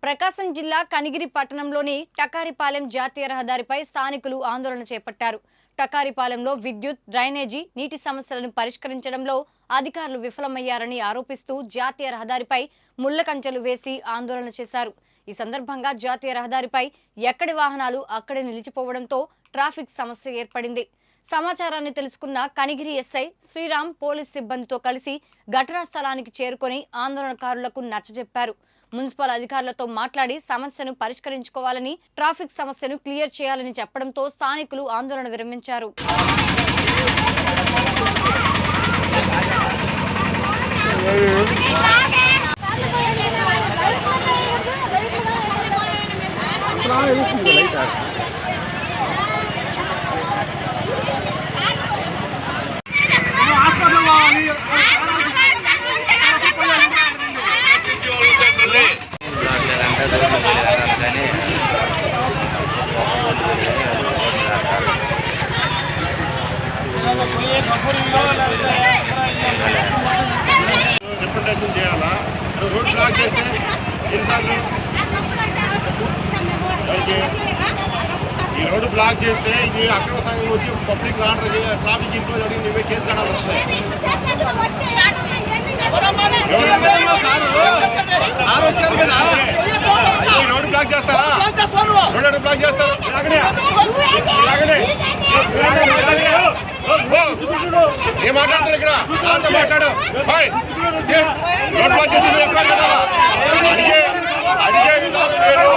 ప్రకాశం జిల్లా కనిగిరి పట్టణంలోని టకారిపాలెం జాతీయ రహదారిపై స్థానికులు ఆందోళన చేపట్టారు. టకారిపాలెంలో విద్యుత్, డ్రైనేజీ, నీటి సమస్యలను పరిష్కరించడంలో అధికారులు విఫలమయ్యారని ఆరోపిస్తూ జాతీయ రహదారిపై ముళ్ల కంచెలు వేసి ఆందోళన చేశారు. ఈ సందర్భంగా జాతీయ రహదారిపై ఎక్కడి వాహనాలు అక్కడే నిలిచిపోవడంతో ట్రాఫిక్ సమస్య ఏర్పడింది. సమాచారాన్ని తెలుసుకున్న కనిగిరి ఎస్ఐ శ్రీరామ్ పోలీస్ సిబ్బందితో కలిసి ఘటనా స్థలానికి చేరుకొని ఆందోళనకారులకు నచ్చజెప్పారు. మున్సిపల్ అధికారులతో మాట్లాడి సమస్యను పరిష్కరించుకోవాలని, ట్రాఫిక్ సమస్యను క్లియర్ చేయాలని చెప్పడంతో స్థానికులు ఆందోళన విరమించారు. రిప్రజెంటేషన్ చేయాలా? రోడ్ బ్లాక్ చేస్తే ఈ రోడ్డు బ్లాక్ చేస్తే ఇది అక్రమ సంఘం వచ్చి పబ్లిక్ ఆర్డర్ ట్రాఫిక్ ఇంట్లో జరిగి నువ్వే కేసు కడాలి వస్తాయి. రోడ్డు బ్లాక్ చేస్తారా? రోడ్డు బ్లాక్ చేస్తారు. ఏం మాట్లాడతారు ఇక్కడ? మాట్లాడు. రోడ్ బ్లాక్ చేసి ఎక్కడ కట్టాలా? అడిగే విధానం వేరు.